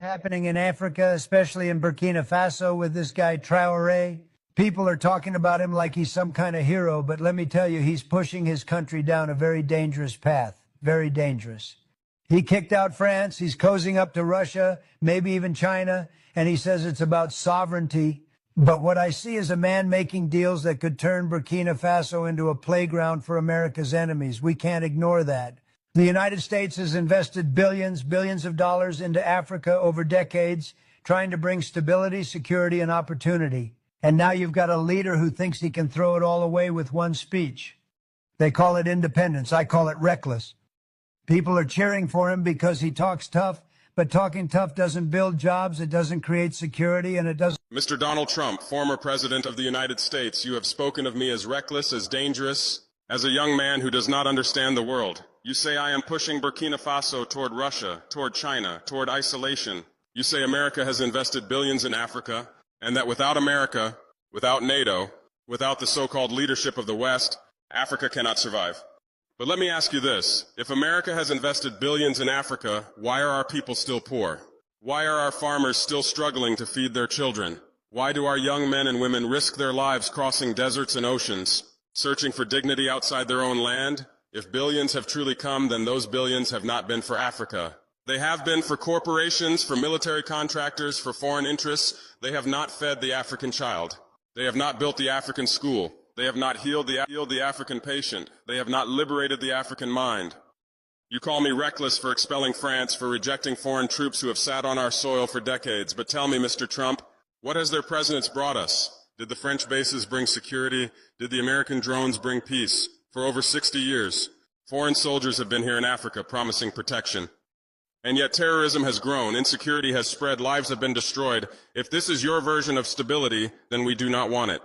Happening in Africa, especially in Burkina Faso with this guy Traore. People are talking about him like he's some kind of hero, but let me tell you, he's pushing his country down a very dangerous path. Very dangerous. He kicked out France. He's cozying up to Russia, maybe even China, and he says it's about sovereignty. But what I see is a man making deals that could turn Burkina Faso into a playground for America's enemies. We can't ignore that. The United States has invested billions of dollars into Africa over decades, trying to bring stability, security, and opportunity. And now you've got a leader who thinks he can throw it all away with one speech. They call it independence. I call it reckless. People are cheering for him because he talks tough, but talking tough doesn't build jobs, it doesn't create security, and it doesn't... Mr. Donald Trump, former President of the United States, you have spoken of me as reckless, as dangerous, as a young man who does not understand the world. You say I am pushing Burkina Faso toward Russia, toward China, toward isolation. You say America has invested billions in Africa, and that without America, without NATO, without the so-called leadership of the West, Africa cannot survive. But let me ask you this. If America has invested billions in Africa, why are our people still poor? Why are our farmers still struggling to feed their children? Why do our young men and women risk their lives crossing deserts and oceans, searching for dignity outside their own land? If billions have truly come, then those billions have not been for Africa. They have been for corporations, for military contractors, for foreign interests. They have not fed the African child. They have not built the African school. They have not healed the African patient. They have not liberated the African mind. You call me reckless for expelling France, for rejecting foreign troops who have sat on our soil for decades. But tell me, Mr. Trump, what has their presidents brought us? Did the French bases bring security? Did the American drones bring peace? For over 60 years, foreign soldiers have been here in Africa promising protection. And yet terrorism has grown, insecurity has spread, lives have been destroyed. If this is your version of stability, then we do not want it.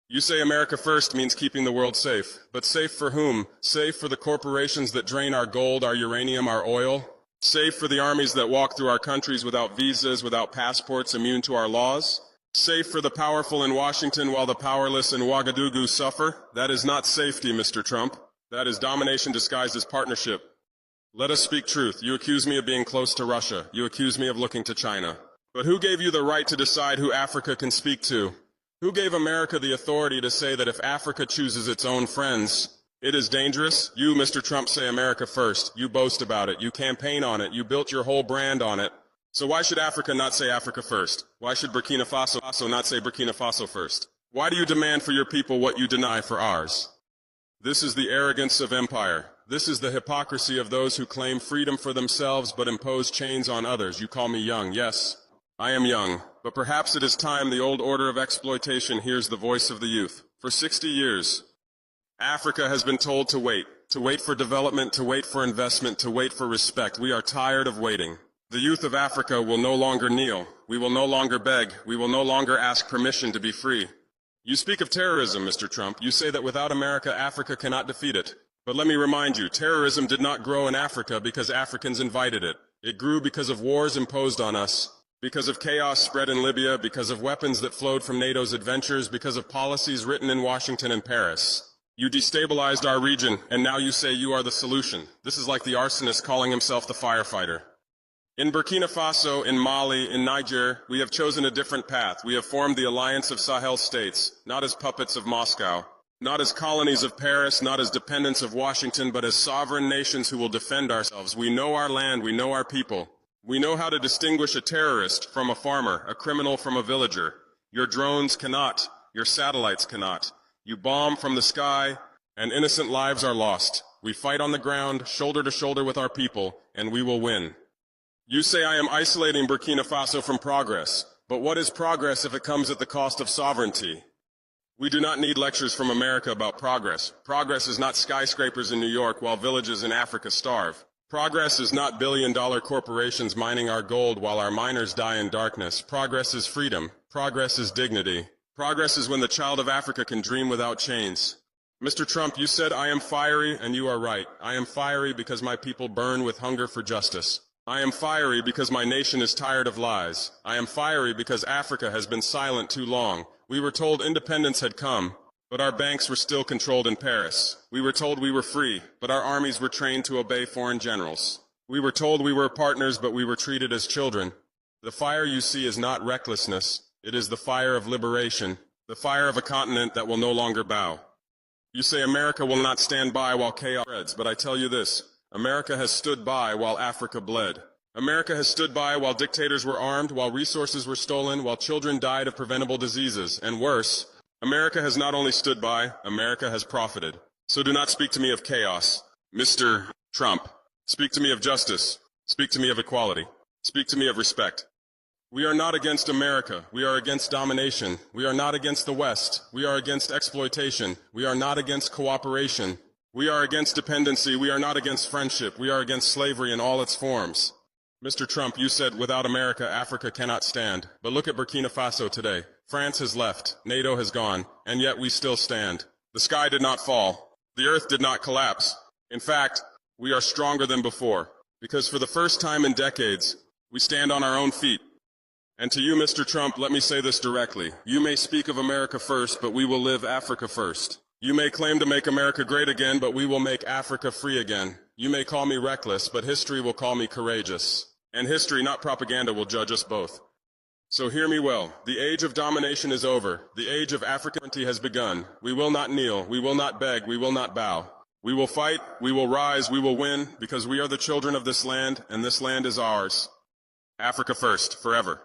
You say America first means keeping the world safe. But safe for whom? Safe for the corporations that drain our gold, our uranium, our oil? Safe for the armies that walk through our countries without visas, without passports, immune to our laws? Safe for the powerful in Washington while the powerless in Ouagadougou suffer? That is not safety, Mr. Trump. That is domination disguised as partnership. Let us speak truth. You accuse me of being close to Russia. You accuse me of looking to China. But who gave you the right to decide who Africa can speak to? Who gave America the authority to say that if Africa chooses its own friends, it is dangerous? You, Mr. Trump, say America first. You boast about it. You campaign on it. You built your whole brand on it. So why should Africa not say Africa first? Why should Burkina Faso not say Burkina Faso first? Why do you demand for your people what you deny for ours? This is the arrogance of empire. This is the hypocrisy of those who claim freedom for themselves but impose chains on others. You call me young. Yes, I am young. But perhaps it is time the old order of exploitation hears the voice of the youth. For 60 years, Africa has been told to wait for development, to wait for investment, to wait for respect. We are tired of waiting. The youth of Africa will no longer kneel. We will no longer beg. We will no longer ask permission to be free. You speak of terrorism, Mr. Trump. You say that without America, Africa cannot defeat it. But let me remind you, terrorism did not grow in Africa because Africans invited it. It grew because of wars imposed on us, because of chaos spread in Libya, because of weapons that flowed from NATO's adventures, because of policies written in Washington and Paris. You destabilized our region, and now you say you are the solution. This is like the arsonist calling himself the firefighter. In Burkina Faso, in Mali, in Niger, we have chosen a different path. We have formed the Alliance of Sahel States, not as puppets of Moscow, not as colonies of Paris, not as dependents of Washington, but as sovereign nations who will defend ourselves. We know our land, we know our people. We know how to distinguish a terrorist from a farmer, a criminal from a villager. Your drones cannot, your satellites cannot. You bomb from the sky, and innocent lives are lost. We fight on the ground, shoulder to shoulder with our people, and we will win. You say I am isolating Burkina Faso from progress, but what is progress if it comes at the cost of sovereignty? We do not need lectures from America about progress. Progress is not skyscrapers in New York while villages in Africa starve. Progress is not billion-dollar corporations mining our gold while our miners die in darkness. Progress is freedom. Progress is dignity. Progress is when the child of Africa can dream without chains. Mr. Trump, you said I am fiery, and you are right. I am fiery because my people burn with hunger for justice. I am fiery because my nation is tired of lies. I am fiery because Africa has been silent too long. We were told independence had come, but our banks were still controlled in Paris. We were told we were free, but our armies were trained to obey foreign generals. We were told we were partners, but we were treated as children. The fire you see is not recklessness. It is the fire of liberation, the fire of a continent that will no longer bow. You say America will not stand by while chaos spreads, but I tell you this, America has stood by while Africa bled. America has stood by while dictators were armed, while resources were stolen, while children died of preventable diseases, and worse, America has not only stood by, America has profited. So do not speak to me of chaos, Mr. Trump. Speak to me of justice. Speak to me of equality. Speak to me of respect. We are not against America. We are against domination. We are not against the West. We are against exploitation. We are not against cooperation. We are against dependency. We are not against friendship. We are against slavery in all its forms. Mr. Trump, you said without America, Africa cannot stand. But look at Burkina Faso today. France has left. NATO has gone. And yet we still stand. The sky did not fall. The earth did not collapse. In fact, we are stronger than before. Because for the first time in decades, we stand on our own feet. And to you, Mr. Trump, let me say this directly. You may speak of America first, but we will live Africa first. You may claim to make America great again, but we will make Africa free again. You may call me reckless, but history will call me courageous. And history, not propaganda, will judge us both. So hear me well. The age of domination is over. The age of African sovereignty has begun. We will not kneel. We will not beg. We will not bow. We will fight. We will rise. We will win, because we are the children of this land, and this land is ours. Africa first, forever.